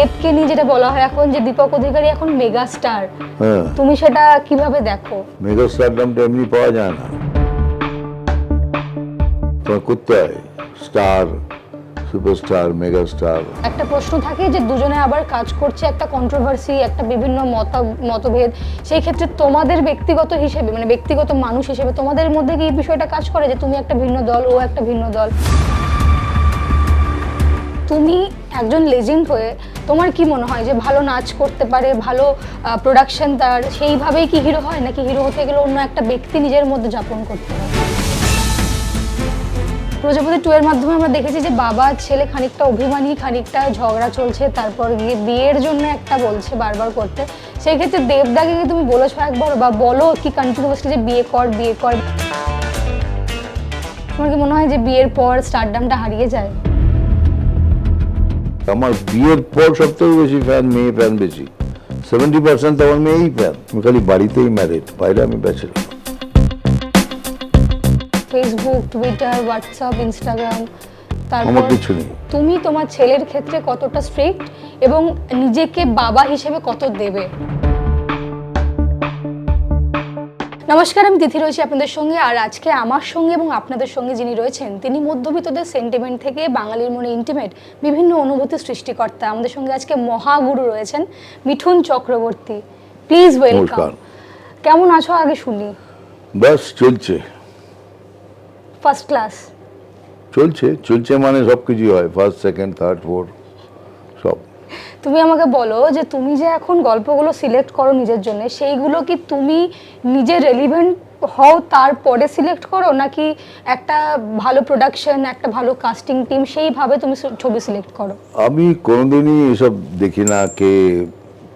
দেবকে নিয়ে যেটা বলা হয় এখন যে দীপক অধিকারী এখন মেগা স্টার, তুমি সেটা কিভাবে দেখো? মেগা স্টারডামটা এমনি পাওয়া যায় না, তোমার করতে হয় স্টার, সুপারস্টার, মেগা স্টার। একটা প্রশ্ন থাকে যে দুজনে আবার কাজ করছে, একটা কন্ট্রোভার্সি, একটা বিভিন্ন মতভেদ, সেই ক্ষেত্রে তোমাদের ব্যক্তিগত হিসেবে মানে ব্যক্তিগত মানুষ হিসেবে তোমাদের মধ্যে কি এই বিষয়টা কাজ করে যে তুমি একটা ভিন্ন দল, ও একটা ভিন্ন দল? তুমি একজন লেজেন্ড হয়ে তোমার কি মনে হয় যে ভালো নাচ করতে পারে, ভালো প্রোডাকশন তার, সেইভাবেই কি হিরো হয়, নাকি হিরো হতে গেলে অন্য একটা ব্যক্তি নিজের মধ্যে যাপন করতে হয়? প্রজাপতি 2 এর মাধ্যমে আমরা দেখেছি যে বাবা ছেলে খানিকটা অভিমানী, খানিকটা ঝগড়া চলছে, তারপর গিয়ে বিয়ের জন্য একটা বলছে বারবার করতে। সেই ক্ষেত্রে দেবদাকে কি তুমি বলেছো একবার বা বলো কি কন্টিনিউয়াসলি যে বিয়ে কর বিয়ে কর? তোমার কি মনে হয় যে বিয়ের পর স্টারডামটা হারিয়ে যায়? আমার বিয়ের পর সবথেকে বেশি ফ্যান মেয়ে, ফ্যান বেশি, 70% আমার মেয়েই ফ্যান। আমি খালি বাড়িতেই ম্যারিড, বাইরে আমি bachelor. Facebook, Twitter, WhatsApp, Instagram, আমার কিছু নেই। তুমি তোমার ছেলের ক্ষেত্রে কতটা স্ট্রিক্ট এবং নিজেকে বাবা হিসেবে কত দেবে? নমস্কার, আমি তিথি রয়েছি আপনাদের সঙ্গে। আর আজকে আমার সঙ্গে এবং আপনাদের সঙ্গে যিনি রয়েছেন তিনি মধ্যবিত্তদের সেন্টিমেন্ট থেকে বাঙালির মনে ইন্টিমেট বিভিন্ন অনুভূতি সৃষ্টিকর্তা। আমাদের সঙ্গে আজকে মহাগুরু রয়েছেন মিঠুন চক্রবর্তী। Please welcome. কেমন আছো আগে শুনি? বাস চলছে, ফার্স্ট ক্লাস চলছে। চলছে মানে সব কিছুই হয়, ফার্স্ট, সেকেন্ড, থার্ড, ফোর্থ সব। তুমি আমাকে বলো যে তুমি যে এখন গল্পগুলো সিলেক্ট করো নিজের জন্য, সেইগুলো কি তুমি নিজে রেলিভেন্ট হও তারপরে সিলেক্ট করো, নাকি একটা ভালো প্রোডাকশন, একটা ভালো কাস্টিং টিম সেইভাবে তুমি ছবি সিলেক্ট করো? আমি কোনোদিনই এসব দেখি না, কে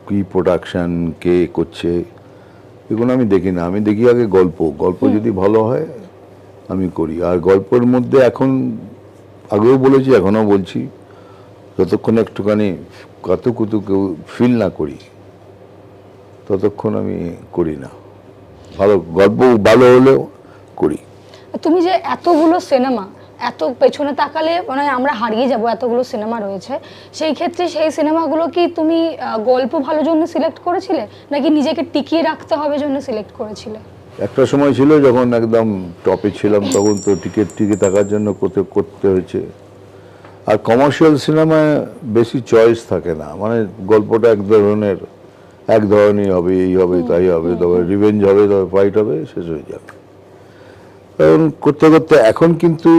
কি প্রোডাকশন, কে করছে, এগুলো আমি দেখি না। আমি দেখি আগে গল্প। গল্প যদি ভালো হয় আমি করি। আর গল্পের মধ্যে এখন, আগেও বলেছি এখনও বলছি, যতক্ষণ একটুখানি কাতুকুতু কেউ ফিল না করি ততক্ষণ আমি করি না। ভালো গল্প ভালো হলেও করি। তুমি যে এতগুলো সিনেমা, এত পেছনে তাকালে মানে আমরা হারিয়ে যাব, এতগুলো সিনেমা রয়েছে, সেই ক্ষেত্রে সেই সিনেমাগুলো কি তুমি গল্প ভালো জন্য সিলেক্ট করেছিলে, নাকি নিজেকে টিকিয়ে রাখতে হবে জন্য সিলেক্ট করেছিলে? একটা সময় ছিল যখন একদম টপে ছিলাম, তখন তো টিকে থাকার জন্য করতে হয়েছে। আর কমার্শিয়াল সিনেমায় বেশি চয়েস থাকে না, মানে গল্পটা এক ধরনের হবে, এই হবে তাই হবে, তবে রিভেঞ্জ হবে, তবে ফাইট হবে, শেষ হয়ে যাবে। কারণ করতে করতে এখন কিন্তু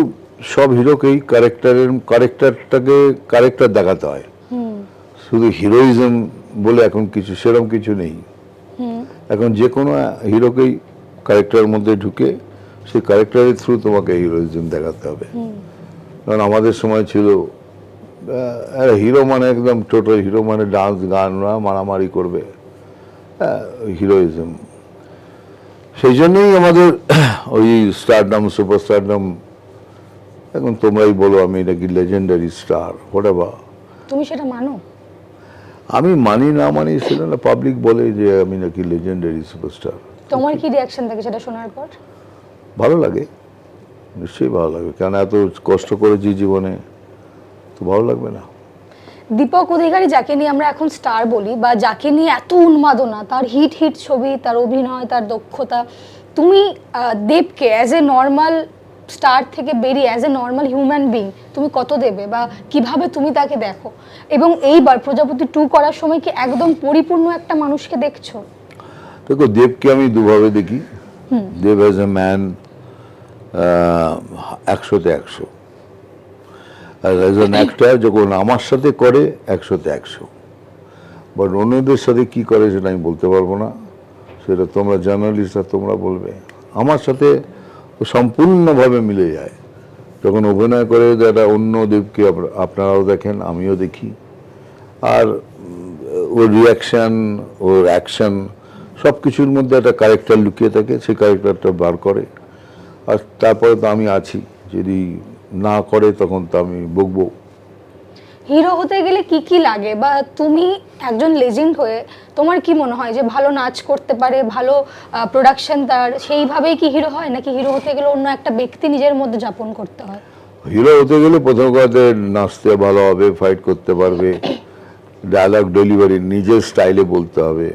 সব হিরোকেই ক্যারেক্টার দেখাতে হয়। শুধু হিরোইজম বলে এখন কিছু সেরকম কিছু নেই। এখন যে কোনো হিরোকেই ক্যারেক্টারের মধ্যে ঢুকে সেই ক্যারেক্টারের থ্রু তোমাকে হিরোইজম দেখাতে হবে। কারণ আমাদের সময় ছিল হিরো মানে একদম টোটাল হিরো মানে ডান্স, গান, মারামারি করবে, হিরোইজম। সেই জন্যই আমাদের ওই স্টারডাম, সুপারস্টারডাম। এখন তোমরাই বলো আমি নাকি লেজেন্ডারি স্টার, হোয়াটএভার। তুমি সেটা মানো? আমি মানি না মানি সেটা না, পাবলিক বলে যে আমি নাকি লেজেন্ডারি সুপারস্টার। তোমার কি রিয়াকশন থাকে সেটা শোনার পর? ভালো লাগে, নিশ্চয়ই ভালো লাগবে। কেন এত কষ্ট করেছি জীবনে, তো ভালো লাগবে না? দীপক অধিকারী যাকে নিয়ে আমরা এখন স্টার বলি, বা যাকে নিয়ে এত উন্মাদনা, তার হিট ছবি, তার অভিনয়, তার দক্ষতা, তুমি দেবকে অ্যাজ এ নর্মাল স্টার থেকে বেরিয়ে as a normal human being তুমি কত দেবে, বা কিভাবে তুমি তাকে দেখো? এবং এইবার প্রজাপতি 2 করার সময় কি একদম পরিপূর্ণ একটা মানুষকে দেখছো? দেখো, দেবকে আমি দুভাবে দেখি। দেব অ্যাজ এ ম্যান 100-তে 100, আর অ্যাজ অ্যান অ্যাক্টর যখন আমার সাথে করে 100-তে 100। বাট অন্যদের সাথে কি করে সেটা আমি বলতে পারবো না, সেটা তোমরা জার্নালিস্টরা তোমরা বলবে। আমার সাথে সম্পূর্ণভাবে মিলে যায়। যখন অভিনয় করে একটা অন্য দেবকে আপনারাও দেখেন, আমিও দেখি। আর ওর রিয়াকশান, ওর অ্যাকশন, সব কিছুর মধ্যে একটা ক্যারেক্টার লুকিয়ে থাকে, সেই ক্যারেক্টারটা বার করে। আর তারপরে তো আমি আছি, যদি না করে তখন তো আমি বকবো। হিরো হতে গেলে কি কি লাগে, বা তুমি একজন লেজেন্ড হয়ে তোমার কি মনে হয় যে ভালো নাচ করতে পারে, ভালো প্রোডাকশন তার, সেইভাবেই কি হিরো হয়, নাকি হিরো হতে গেলে অন্য একটা ব্যক্তি নিজের মধ্যে যাপন করতে হয়? হিরো হতে গেলে প্রথম কথা নাচতে ভালো হবে, ফাইট করতে পারবে, ডায়ালগ ডেলিভারি নিজের স্টাইলে বলতে হবে,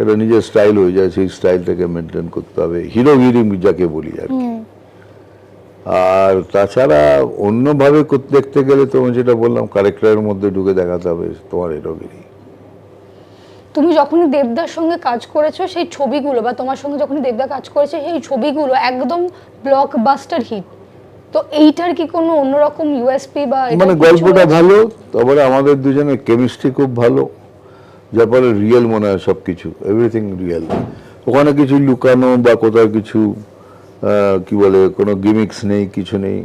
এটা নিজের স্টাইল হয়ে যায়, সেই স্টাইলটাকে মেনটেন করতে হবে, হিরোগিরি যাকে বলি আর কি। আর তাছাড়া অন্যভাবে দেখতে গেলে তোমার যেটা বললাম, ক্যারেক্টারের মধ্যে ঢুকে দেখাতে হবে তোমার হিরোগিরি। তুমি যখনই দেবদার সঙ্গে কাজ করেছো সেই ছবিগুলো, বা তোমার সঙ্গে যখনই দেবদা কাজ করেছে সেই ছবিগুলো একদম ব্লকবাস্টার হিট। তো এইটার কি কোনো অন্যরকম ইউএসপি বা এটার মানে কিছু গল্পটা আছে? ভালো, তারপরে আমাদের দুজনের কেমিস্ট্রি খুব ভালো, যার ফলে রিয়েল মনে হয় সব কিছু, এভরিথিং রিয়েল। ওখানে কিছু লুকানো বা কোথাও কিছু কি বলে কোনো গিমিক্স নেই, কিছু নেই,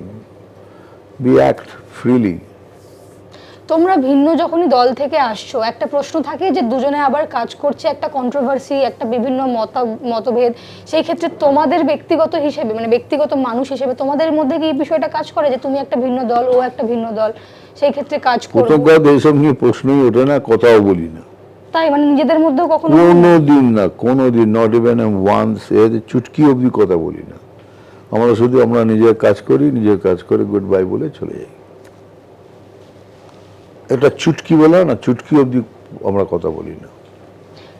বি অ্যাক্ট ফ্রিলি। তোমরা ভিন্ন যখনই দল থেকে আসছো, একটা প্রশ্ন থাকে যে দুজনে আবার কাজ করছে, একটা কন্ট্রোভার্সি, একটা বিভিন্ন মতভেদ। সেই ক্ষেত্রে তোমাদের ব্যক্তিগত হিসেবে, মানে ব্যক্তিগত মানুষ হিসেবে তোমাদের মধ্যে কি এই বিষয়টা কাজ করে যে তুমি একটা ভিন্ন দল, ও একটা ভিন্ন দল, সেই ক্ষেত্রে কাজ করবে? প্রথমবার এইসব নিয়ে প্রশ্নই ওঠে না, কথাও বলি না, তাই মানে নিজেদের মধ্যেও কখনো কোনো দিন না, কোনো দিন, নট ইভেন ওয়ান্স, এর চুটকি অবধি কথা বলি না। আমরা শুধু আমরা নিজের কাজ করি, নিজের কাজ করে গুড বাই বলে চলে যাই। এটা চুটকি বলা না, চুটকি অবধি আমরা কথা বলি না।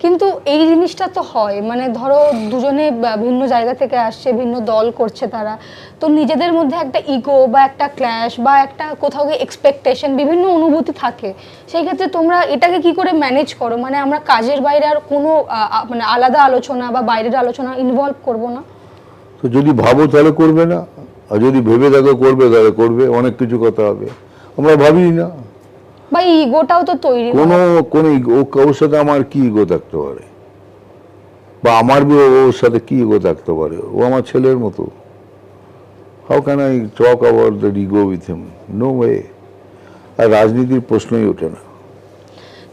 কিন্তু এই জিনিসটা তো হয়, মানে ধরো দুজনে ভিন্ন জায়গা থেকে আসছে, ভিন্ন দল করছে তারা, তো নিজেদের মধ্যে একটা ইগো বা একটা ক্ল্যাশ বা একটা কোথাও গিয়ে এক্সপেকটেশন, বিভিন্ন অনুভূতি থাকে। সেই ক্ষেত্রে তোমরা এটাকে কি করে ম্যানেজ করো? মানে আমরা কাজের বাইরে আর কোনো মানে আলাদা আলোচনা বা বাইরের আলোচনা ইনভলভ করব না? তো যদি ভাবো তাহলে করবে না, আর যদি ভেবে থাকো করবে তাহলে করবে, অনেক কিছু কথা হবে। আমরা ভাবি না, বা ইগোটাও তো তৈরি হয়। কোনো ওর সাথে আমার কি ইগো থাকতে পারে, বা আমার ওর সাথে কি ইগো থাকতে পারে? ও আমার ছেলের মতো। How can I talk about the ego with him? No way. আর রাজনীতির প্রশ্নই ওঠে না।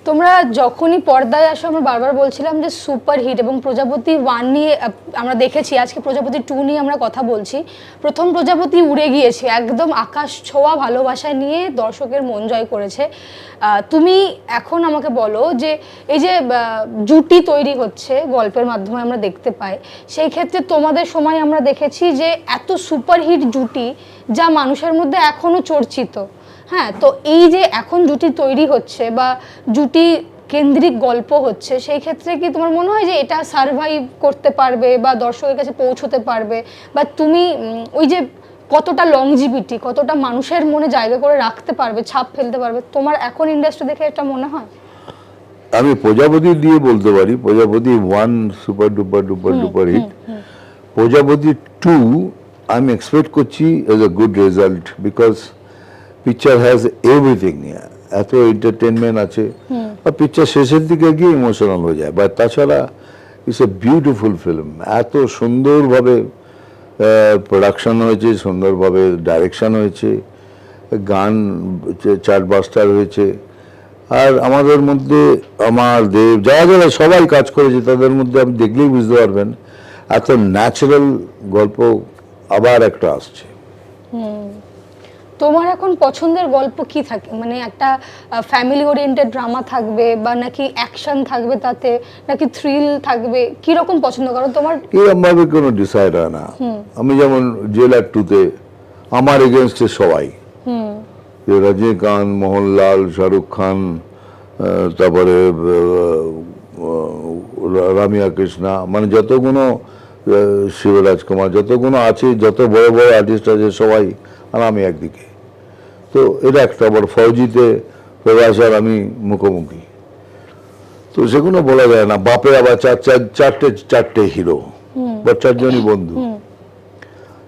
তোমরা যখনই পর্দায় আসো, আমরা বারবার বলছিলাম যে সুপার হিট, এবং প্রজাপতি 1 নিয়ে আমরা দেখেছি, আজকে প্রজাপতি 2 নিয়ে আমরা কথা বলছি। প্রথম প্রজাপতি উড়ে গিয়েছে, একদম আকাশ ছোঁয়া ভালোবাসা নিয়ে দর্শকের মন জয় করেছে। তুমি এখন আমাকে বলো যে এই যে জুটি তৈরি হচ্ছে গল্পের মাধ্যমে আমরা দেখতে পাই, সেই ক্ষেত্রে তোমাদের সময় আমরা দেখেছি যে এত সুপারহিট জুটি যা মানুষের মধ্যে এখনো চর্চিত। হ্যাঁ, তো এই যে এখন জুটি তৈরি হচ্ছে বা জুটি কেন্দ্রিক গল্প হচ্ছে, সেই ক্ষেত্রে কি তোমার মনে হয় যে এটা সার্ভাইভ করতে পারবে বা দর্শকের কাছে পৌঁছতে পারবে, বা তুমি ওই যে কতটা লংজিভিটি, কতটা মানুষের মনে জায়গা করে রাখতে পারবে, ছাপ ফেলতে পারবে, তোমার এখন ইন্ডাস্ট্রি দেখে এটা মনে হয়? আমি প্রজাপতি দিয়ে বলতে পারি, Prajapati 1 super duper duper duper hit. Prajapati 2 আমি এক্সপেক্ট করছি as a good result, because picture has everything. এত এন্টারটেনমেন্ট আছে, আর পিকচার শেষের দিকে গিয়ে ইমোশনাল হয়ে যায়। বাট তাছাড়া ইটস এ বিউটিফুল ফিল্ম, এত সুন্দরভাবে প্রোডাকশন হয়েছে, সুন্দরভাবে ডাইরেকশন হয়েছে, গান চার্টবাস্টার হয়েছে। আর আমাদের মধ্যে আমার দেব, যারা যারা সবাই কাজ করেছে, তাদের মধ্যে আপনি দেখলেই বুঝতে পারবেন এত ন্যাচারাল গল্প আবার একটা আসছে। তোমার এখন পছন্দের গল্প কি থাকে? মানে একটা ফ্যামিলি ওরিয়েন্টেড ড্রামা থাকবে, বা নাকি অ্যাকশন থাকবে তাতে, নাকি থ্রিল থাকবে, কি রকম পছন্দ করো তোমার? এরকম ভাবে কোনো ডিসাইড হয় না। আমি যেমন জেলার 2-তে আমার এগেনস্টে সবাই, রজনীকান্ত, মোহনলাল, শাহরুখ খান, তারপরে রামিয়া কৃষ্ণা, মানে যতগুলো শিবরাজ কুমার, যতগুলো আছে, যত বড় বড় আর্টিস্ট আছে সবাই, আর আমি একদিকে। তো এটা একটা, আবার ফৌজিতে প্রভাস আর আমি মুখোমুখি, তো সেগুলো বলা যায় না। বাপের আবার চারটে হিরো বা 4 জনই বন্ধু,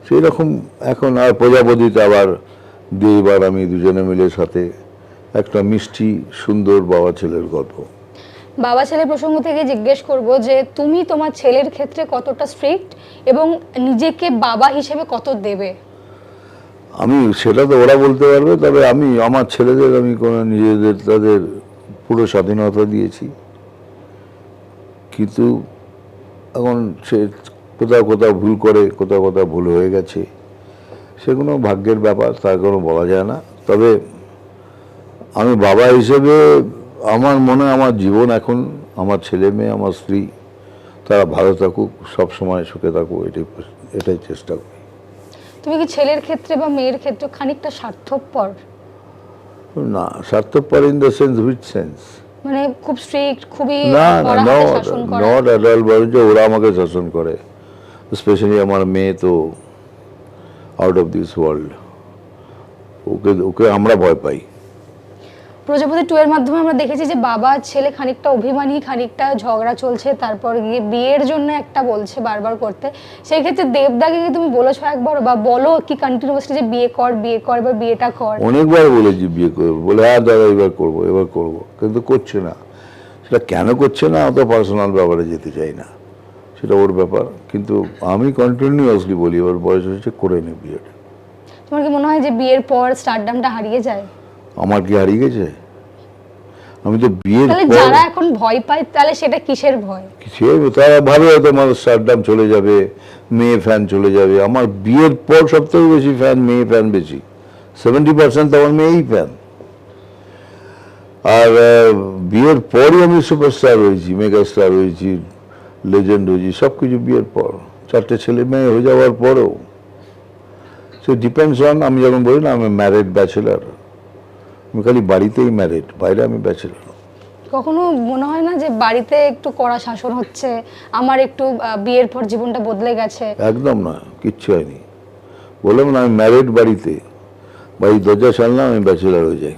সেই রকম এখন। আর প্রজাপতিতে আবার দেব আর আমি দুজনে মিলে সাথে একটা মিষ্টি সুন্দর বাবা ছেলের গল্প। বাবা ছেলে প্রসঙ্গ থেকে জিজ্ঞেস করব যে তুমি তোমার ছেলের ক্ষেত্রে কতটা স্ট্রিক্ট এবং নিজেকে বাবা হিসেবে কত দেবে? আমি সেটা তো ওরা বলতে পারবে, তবে আমি আমার ছেলেদের আমি কোনো নিজেদের তাদের পুরো স্বাধীনতা দিয়েছি। কিন্তু এখন সে কোথাও কোথাও ভুল করে, কোথাও কোথাও ভুল হয়ে গেছে, সেগুলো ভাগ্যের ব্যাপার, তার কোনো বলা যায় না। তবে আমি বাবা হিসেবে আমার মনে হয় আমার জীবন এখন, আমার ছেলে মেয়ে, আমার স্ত্রী, তারা ভালো থাকুক, সব সময় সুখে থাকুক, এটাই চেষ্টা করি। তুমি কি ছেলের ক্ষেত্রে বা মেয়ের ক্ষেত্রে খানিকটা স্বার্থপর? না, স্বার্থপর in the sense, which sense? মানে খুব স্ট্রিক্ট, খুবই না না, কড়া হাতে শাসন করা? নট অ্যাট অল, বরঞ্চ ওরা আমাকে শাসন করে। স্পেশালি আমার মেয়ে তো আউট অফ দিস ওয়ার্ল্ড, ওকে ওকে আমরা ভয় পাই। প্রজাপতি 2 এর মাধ্যমে আমরা দেখেছি যে বাবা ছেলে খানিকটা অভিমানী, খানিকটা ঝগড়া চলছে, তারপর গিয়ে বিয়ের জন্য একটা বলছে বারবার করতে। সেই ক্ষেত্রে দেবদাকে কি তুমি বলেছো একবার, বা বলো কি কন্টিনিউয়াসলি যে বিয়ে কর বিয়ে কর, এবার বিয়েটা কর? অনেকবার বলেছি বিয়ে করবো, বলে হ্যাঁ দাদা এবার করবো এবার করবো, কিন্তু করছে না। সেটা কেন করছে না অত পার্সোনাল ব্যাপারে যেতে চাই না, সেটা ওর ব্যাপার। কিন্তু আমি কন্টিনিউয়াসলি বলি ওর বয়স হয়েছে, করে নে বিয়েটা। তোমার কি মনে হয় যে বিয়ের পর স্টারডামটা হারিয়ে যায়? আমার কি হারিয়ে গেছে? আমি তো বিয়ের তাহলে পর যারা এখন ভয় পায় তাহলে সেটা কিসের ভয়? কিছু তারা ভাবে হয়তো আমার স্টারডাম চলে যাবে, মেয়ে ফ্যান চলে যাবে। আমার বিয়ের পর সব থেকে বেশি ফ্যান মেয়ে ফ্যান বেশি, 70% তো আমার মেয়েই ফ্যান। আর বিয়ের পরই আমি সুপারস্টার হয়েছি, মেগা স্টার হয়েছি, লেজেন্ড হয়েছি, সব কিছু বিয়ের পর। 4টে ছেলে মেয়ে হয়ে যাওয়ার পরেও সে ডিপেন্ডস অন, আমি যখন বলি না আমি ম্যারিড ব্যাচেলার, আমি খালি বাড়িতেই ম্যারিড, বাইরে আমি ব্যাচেলার। কখনো মনে হয় না যে বাড়িতে একটু কড়া শাসন হচ্ছে, আমার একটু বিয়ের পর জীবনটা বদলে গেছে? একদম না, কিচ্ছু হয়নি। বললাম না আমি ম্যারিড, বাড়িতে বাড়ি দরজা সারলাম, আমি ব্যাচেলার হয়ে যাই।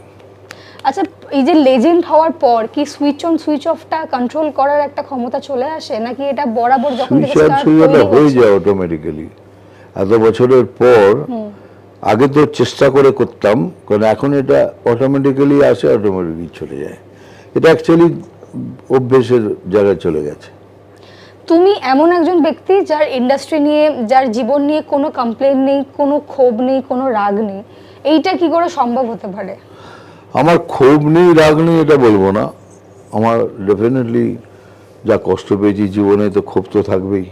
আচ্ছা, এই যে লেজেন্ড হওয়ার পর কি সুইচ অন সুইচ অফটা কন্ট্রোল করার একটা ক্ষমতা চলে আসে, নাকি এটা বরাবর যখন থেকে সুইচ স্টার্ট সুইচটা হয়ে যায় অটোমেটিক্যালি এত বছরের পর। আগে তো চেষ্টা করে করতাম, কারণ এখন এটা অটোমেটিক্যালি আসে, অটোমেটিক্যালি চলে যায়। এটা অ্যাকচুয়ালি অভ্যেসের জায়গায় চলে গেছে। তুমি এমন একজন ব্যক্তি যার ইন্ডাস্ট্রি নিয়ে, যার জীবন নিয়ে কোনো কমপ্লেন নেই, কোনো ক্ষোভ নেই, কোনো রাগ নেই, এইটা কি করে সম্ভব হতে পারে? আমার ক্ষোভ নেই রাগ নেই এটা বলবো না, আমার ডেফিনেটলি যা কষ্ট পেয়েছি জীবনে, তো ক্ষোভ তো থাকবেই।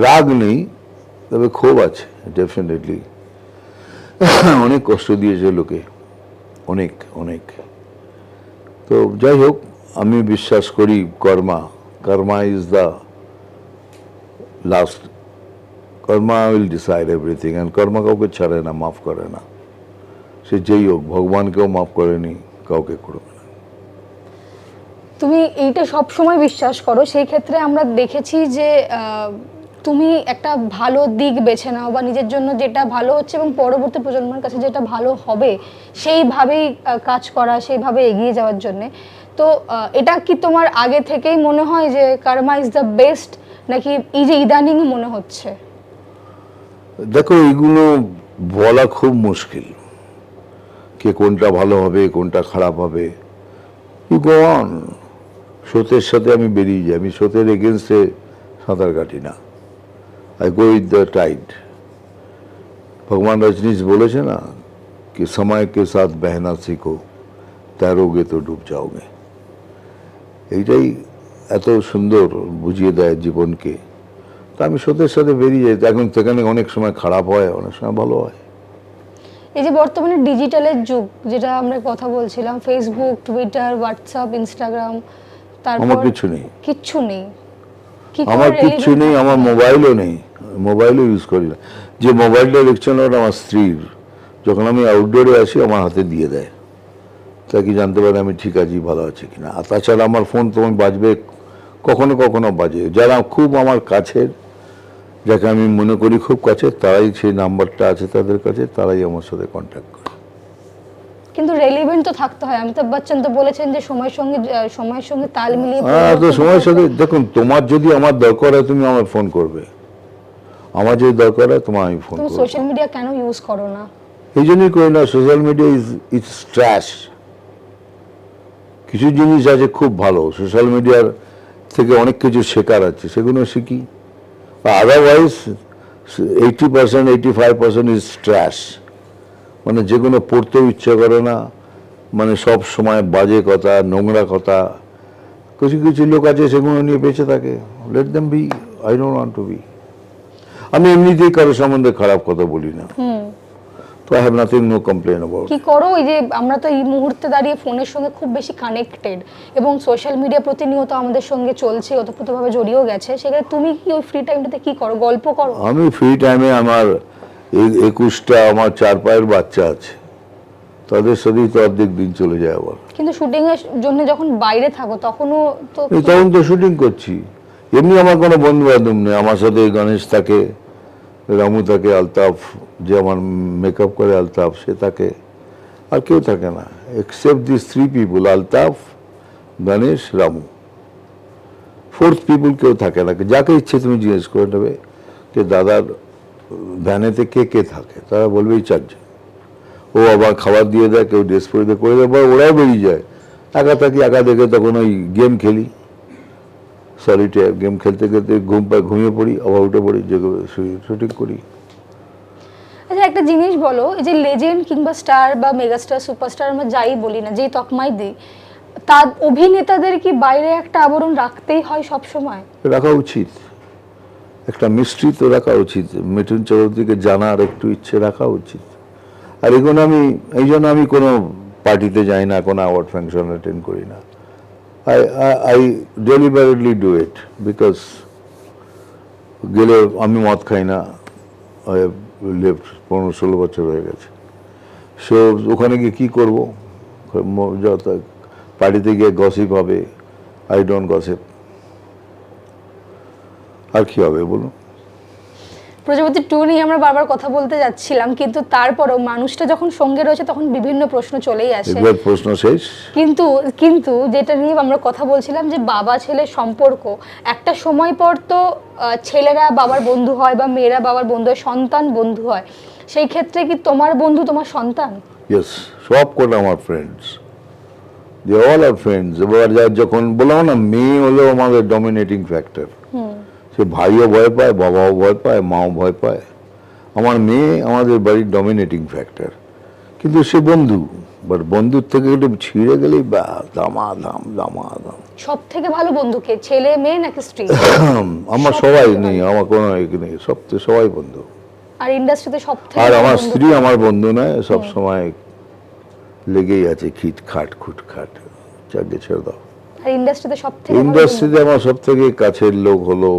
রাগ নেই, তবে ক্ষোভ আছে ডেফিনেটলি। অনেক কষ্ট দিয়েছে লোকে, অনেক অনেক। তো যাই হোক, আমি বিশ্বাস করি karma, karma is the last, karma will decide everything. And karma কাউকে ছাড়ে না, মাফ করে না। সে যেই হোক, ভগবানকেও মাফ করেনি, কাউকে করবে না। তুমি এইটা সব সময় বিশ্বাস করো? সেই ক্ষেত্রে আমরা দেখেছি যে তুমি একটা ভালো দিক বেছে নাও, বা নিজের জন্য যেটা ভালো হচ্ছে এবং পরবর্তী প্রজন্মের কাছে যেটা ভালো হবে সেইভাবেই কাজ করা, সেইভাবে এগিয়ে যাওয়ার জন্য। তো এটা কি তোমার আগে থেকেই মনে হয় যে কর্মা ইজ দ্য বেস্ট, নাকি এই যে ইদানিং মনে হচ্ছে? দেখো, এগুলো বলা খুব মুশকিল, কে কোনটা ভালো হবে কোনটা খারাপ হবে। ইউ গো অন, স্রোতের সাথে আমি বেরিয়ে যাই, আমি স্রোতের এগেনস্টে সাঁতার কাটি না, I go with the tide. ভগবান রজনীশ বলেছে না कि समय के साथ बहना सीखो, तैरोगे तो डूब जाओगे। এইটাই এত সুন্দর বুঝিয়ে দেয় জীবনকে। তা আমি স্রোতের সাথে বেরিয়ে যাই। এখন সেখানে অনেক সময় খারাপ হয়, অনেক সময় ভালো হয়। এই যে বর্তমানে ডিজিটালের যুগ, যেটা আমরা কথা বলছিলাম, ফেসবুক, টুইটার, হোয়াটসঅ্যাপ, ইনস্টাগ্রাম, তারপর আমার কিছু নেই, কিচ্ছু নেই। কি করে আমার কিচ্ছু relevant নেই, থাকতে আমার হয়? মোবাইলও নেই, মোবাইলও ইউজ করি না। যে মোবাইলটা দেখছেন ওটা আমার স্ত্রীর, যখন আমি আউটডোরে আসি আমার হাতে দিয়ে দেয়, তা কি জানতে পারে আমি ঠিক আছি, ভালো আছি কিনা। আর তাছাড়া আমার ফোন তোমার বাজবে, কখনো কখনো বাজে। যারা খুব আমার কাছের, যাকে আমি মনে করি খুব কাছে, তারাই সেই নাম্বারটা আছে তাদের কাছে, তারাই আমার সাথে কন্ট্যাক্ট করে। কিন্তু রেলিভেন্ট তো থাকতে হয়। অমিতাভ বচ্চন তো বলেছেন যে সময়ের সঙ্গে তাল মিলিয়ে হ্যাঁ, তো পরিবর্তন সময়ের করতে সাথে হয়। দেখুন, তোমার যদি আমার দরকার হয় তুমি আমার ফোন করবে, আমার যদি দরকার হয় তোমার আমি ফোন তুমি করবো। সোশ্যাল মিডিয়া কেন ইউজ করো না? এই জন্যই করি না, সোশ্যাল মিডিয়া ইজ ট্র্যাশ। কিছু জিনিস আছে খুব ভালো, সোশ্যাল মিডিয়ার থেকে অনেক কিছু শেখার আছে, সেগুলো শিখি। Otherwise 80% 85% is trash. মানে যেগুলো পড়তেও ইচ্ছে করে না, মানে সব সময় বাজে কথা, নোংরা কথা। কিছু কিছু লোক আছে সেগুলো নিয়ে বেঁচে থাকে, let them be, I don't want to be. আমি এমনিতেই কারো সম্বন্ধে খারাপ কথা বলি না, তো I have nothing, no complain about. কি করো? এই যে আমরা তো এই মুহূর্তে দাঁড়িয়ে ফোনের সঙ্গে খুব বেশি কানেক্টেড, এবং সোশ্যাল মিডিয়া প্রতিনিয়ত আমাদের সঙ্গে চলছে, ওতপ্রোতভাবে জড়িয়েও গেছে। সেখানে তুমি কি ওই ফ্রি টাইমটাতে কি করো? গল্প করো? আমি ফ্রি টাইমে আমার 21টা আমার 4 পায়ের বাচ্চা আছে, তাদের সাথেই তো অর্ধেক দিন চলে যায় আবার। কিন্তু শুটিং এর জন্য যখন বাইরে থাকো তখনও তো তখন তো শুটিং করছি। এমনি আমার কোনো বন্ধু বান্ধব নেই, আমার সাথে গণেশ থাকে, রামু থাকে, আলতাফ যে আমার মেকআপ করে আলতাফ সে থাকে, আর কেউ থাকে না except this 3 people, Altaf, Ganesh, Ramu. 4th people কেউ থাকে না। যাকে ইচ্ছে তুমি জিজ্ঞেস করে নেবে যে দাদার ভ্যানেতে কে কে থাকে, তারা বলবেই 4 জন। ও আবার খাবার দিয়ে দেয়, কেউ ড্রেস পরে করে দেয়, বা ওরাও বেরিয়ে যায়। একা থাকি, একা দেখে তখন ওই গেম খেলি, সলিটেয়ার গেম খেলতে খেলতে ঘুম পায়, ঘুমিয়ে পড়ি, আবার উঠে পড়ি, জেগে শুটিং করি। আচ্ছা একটা জিনিস বলো, এই যে লেজেন্ড কিংবা স্টার বা মেগাস্টার সুপারস্টার আমরা যাই বলি না, যেই তকমাই দিই, তার অভিনেতাদের কি বাইরে একটা আবরণ রাখতেই হয় সব সময়? রাখা উচিত, একটা মিস্ট্রি তো রাখা উচিত। মিঠুন চক্রবর্তীকে জানার একটু ইচ্ছে রাখা উচিত। আর এগুলো এই জন্য আমি কোনো পার্টিতে যাই না, কোনো অ্যাওয়ার্ড ফাংশন অ্যাটেন্ড করি না। I deliberately do it because গেলে আমি মদ খাই না, লেফট 15-16 বছর হয়ে গেছে। সো ওখানে গিয়ে কী করবো? পার্টিতে গিয়ে গসিপ হবে, আই ডোন্ট গসিপ। আর কি হবে বলুন? প্রজাপতি 2 নিয়ে আমরা বারবার কথা বলতে যাচ্ছিলাম, কিন্তু তারপরেও মানুষটা যখন সঙ্গে রয়েছে তখন বিভিন্ন প্রশ্ন চলেই আসে। একবার প্রশ্ন শেষ। কিন্তু কিন্তু যেটা নিয়ে আমরা কথা বলছিলাম যে বাবা ছেলে সম্পর্ক, একটা সময় পর তো ছেলেরা বাবার বন্ধু হয় বা মেয়েরা বাবার বন্ধু হয়, সন্তান বন্ধু হয়। সেই ক্ষেত্রে কি তোমার বন্ধু তোমার সন্তান? ইয়েস, সব কটা আমার friends, they all are friends. এবার যখন বললাম না, মেয়ে হলো আমাদের ডমিনেটিং ফ্যাক্টর। সে ভাইও ভয় পায়, বাবাও ভয় পায়, মাও ভয় পায়। আমার মেয়ে আমাদের বাড়ির ডমিনেটিং ফ্যাক্টর, কিন্তু সে বন্ধু। বাট বন্ধুর থেকে একটু ছিঁড়ে গেলেই বা দামাদাম দামাদাম। সব থেকে ভালো বন্ধু কে, ছেলে মেয়ে নাকি স্ত্রী? আমার সবাই নেই, আমার কোনো নেই, সবাই বন্ধু। আর ইন্ডাস্ট্রিতে সব থেকে আর আমার স্ত্রী আমার বন্ধু নয়, সব সময় লেগেই আছে খিট খাট খুট খাট, চাকরি ছেড়ে দাও। আর ইন্ডাস্ট্রিতে সব থেকে ইন্ডাস্ট্রিতে আমার সব থেকে কাছের লোক হলো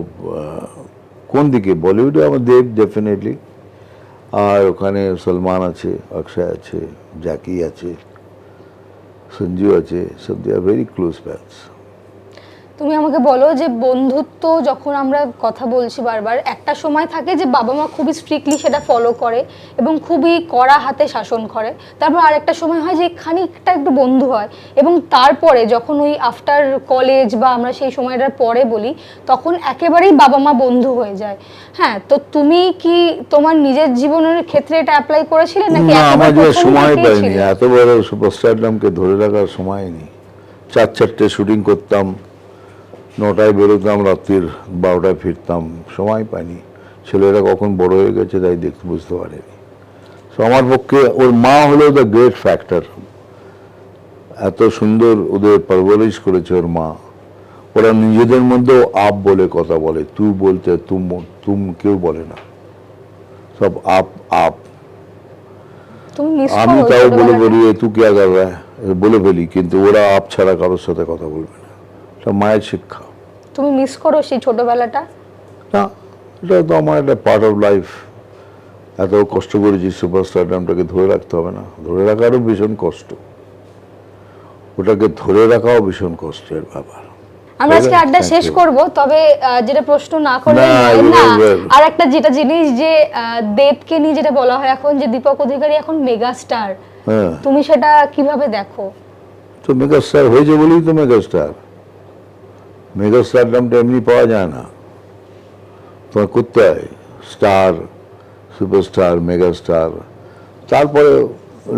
কোন দিকে, বলিউডে আমার দেব ডেফিনেটলি, আর ওখানে সলমান আছে, অক্ষয় আছে, জ্যাকি আছে, সঞ্জু আছে, সব দে আর ভেরি ক্লোজ ফ্রেন্ডস। তুমি আমাকে বলো যে বন্ধুত্ব যখন আমরা কথা বলছি বারবার, একটা সময় থাকে যে বাবা মা খুবই স্ট্রিক্টলি সেটা ফলো করে এবং খুবই কড়া হাতে শাসন করে, তারপর আর একটা সময় হয় যে খানিকটা একটু বন্ধু হয়, এবং তারপরে যখন ওই আফটার কলেজ বা আমরা সেই সময়টার পরে বলি, তখন একেবারেই বাবা মা বন্ধু হয়ে যায়। হ্যাঁ, তো তুমি কি তোমার নিজের জীবনের ক্ষেত্রে এটা অ্যাপ্লাই করেছিলে নাকি না, একেবারে আমার যে প্রথম সময় থেকেই পাইনি, ছিল? এত বড় সুপারস্টারডামকে ধরে রাখার সময় নেই। 4-4টে শুটিং করতাম, 9টায় বেরোতাম, রাত্রির 12টায় ফিরতাম, সময় পাইনি। ছেলেরা কখন বড় হয়ে গেছে তাই দেখতে বুঝতে পারিনি। তো আমার পক্ষে ওর মা হলো দ্য গ্রেট ফ্যাক্টর। এত সুন্দর ওদের পারওয়ারিশ করেছে ওর মা। ওরা নিজেদের মধ্যেও আপ বলে কথা বলে, তুই বলতে তুম কেউ বলে না, সব আপ আপ। তুমি মিস আমি করো তাও বলে ছোটবেলাটা? বলি তু কে কর রহা হ্যায় বলে ফেলি, কিন্তু ওরা আপ ছাড়া কারোর সাথে কথা বলবে না। এটা মায়ের শিক্ষা। তুমি মিস করো সেই ছোটবেলাটা? না, এটা তো আমার একটা পার্ট অফ লাইফ। এত কষ্ট করেছি সুপারস্টারডামটাকে ধরে রাখতে হবে না? ধরে রাখারও ভীষণ কষ্ট, ওটাকে ধরে রাখাও ভীষণ কষ্টের ব্যাপার। আমরা আজকে আড্ডা Thank শেষ you. করব, তবে যেটা প্রশ্ন না করলে না, নয় এগুলো না। এবার- আর একটা যেটা জিনিস যে দেবকে নিয়ে যেটা বলা হয় এখন, যে দীপক অধিকারী এখন মেগা স্টার, হ্যাঁ, তুমি সেটা কিভাবে দেখো? তো মেগাস্টার হয়েছে বলেই তো মেগাস্টার। মেগাস্টারডামটা এমনি পাওয়া যায় না, তোমার করতে হয় স্টার, সুপারস্টার, মেগাস্টার, তারপরে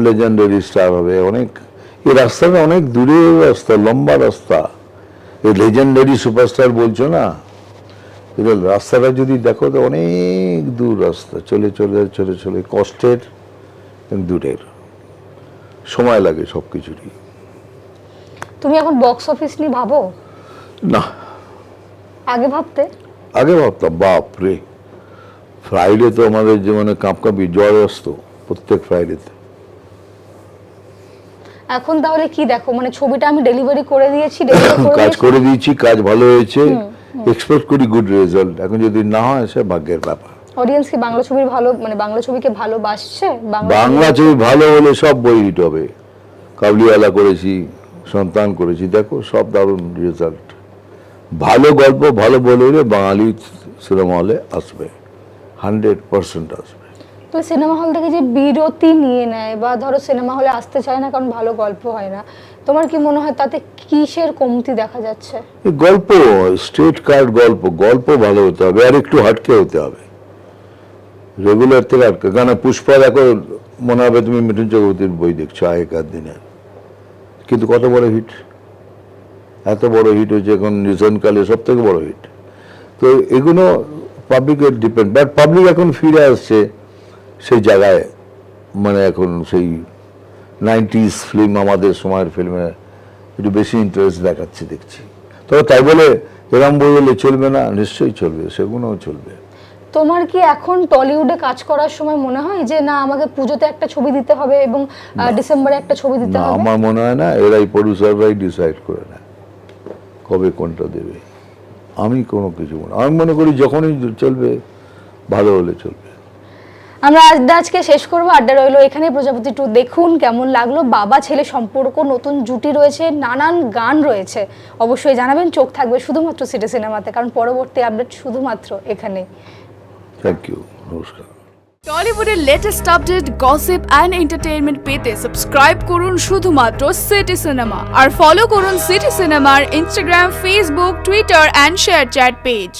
লেজেন্ডারি স্টার হবে। অনেক, এই রাস্তাটা অনেক দূরের রাস্তা, লম্বা রাস্তা। এই লেজেন্ডারি সুপারস্টার বলছো না, এবার রাস্তাটা যদি দেখো তো অনেক দূর রাস্তা, চলে চলে চলে চলে, কষ্টের এবং দূরের, সময় লাগে সব কিছুরই। তুমি এখন বক্স অফিস নিয়ে ভাবো? না, আগে ভাবতে? আগে ভাবতাম, বাপ রে, ফ্রাইডে তো আমাদের জীবনে কাঁপকাঁপি জ্বর আসতো প্রত্যেক ফ্রাইডেতে। এখন তাহলে কি দেখো, মানে ছবিটা আমি ডেলিভারি করে দিয়েছি, deliver করে কাজ দিয়েছি। করে দিয়েছি, কাজ ভালো হয়েছে, এক্সপেক্ট করি গুড রেজাল্ট। এখন যদি না হয় সে ভাগ্যের ব্যাপার। অডিয়েন্স কি বাংলা ছবির ভালো মানে বাংলা ছবিকে ভালোবাসছে? বাংলা ছবি ভালো হলে সব বই হিট হবে। কাবুলিওয়ালা করেছি, সন্তান করেছি, দেখো সব দারুণ রেজাল্ট। ভালো গল্প ভালো বলে বাঙালি সিনেমা হলে আসবে, 100% আসবে। তো সিনেমা হল থেকে যে বিরতি নিয়ে নেয় বা ধরো সিনেমা হলে আসতে চায় না কারণ ভালো গল্প হয় না, তোমার কি মনে হয় তাতে কিসের কমতি দেখা যাচ্ছে? এই গল্প স্ট্রেট কার্ড গল্প, গল্প ভালো হতে হবে আর একটু হাটকে হতে হবে, রেগুলার থেকে আটকে। কেন পুষ্পা দেখো, মনে হবে তুমি মিঠুন চক্রবর্তীর বই দেখছো আগেকার দিনে, কিন্তু কত বড় হিট, এত বড় হিট হয়েছে এখন রিসেন্টকালে সব থেকে বড় হিট। তো এগুলো পাবলিকের ডিপেন্ড, বাট পাবলিক এখন ফিরে আসছে সেই জায়গায়, মানে এখন সেই 90s ফিল্ম, আমাদের সময়ের ফিল্মে একটু বেশি ইন্টারেস্ট দেখাচ্ছে দেখছি। তবে তাই বলে এরম বই হলে চলবে না, নিশ্চয়ই চলবে, সেগুলোও চলবে। তোমার কি এখন টলিউডে কাজ করার সময় মনে হয় যে না আমাকে পুজোতে একটা ছবি দিতে হবে এবং ডিসেম্বরে একটা ছবি দিতে না, হবে? আমার মনে হয় না, এরাই প্রডিউসাররাই ডিসাইড করে নেয় কবে কোনটা দেবে। আমি কোনো কিছু আমি মনে করি যখনই চলবে ভালো হলে চলবে। আমরা আজকে শেষ করবো, আড্ডা রইলো এখানে। প্রজাপতি 2 দেখুন, কেমন লাগলো, বাবা ছেলে সম্পর্ক, নতুন জুটি রয়েছে, নানান গান রয়েছে, অবশ্যই জানাবেন। চোখ থাকবে শুধুমাত্র সিটি সিনেমাতে, কারণ পরবর্তী আপডেট শুধুমাত্র এখানে। থ্যাংক ইউ, নমস্কার। টলিউডের latest update, gossip and entertainment পেতে সাবস্ক্রাইব করুন শুধুমাত্র সিটি সিনেমা আর ফলো করুন সিটি সিনেমার Instagram, Facebook, Twitter and ShareChat page.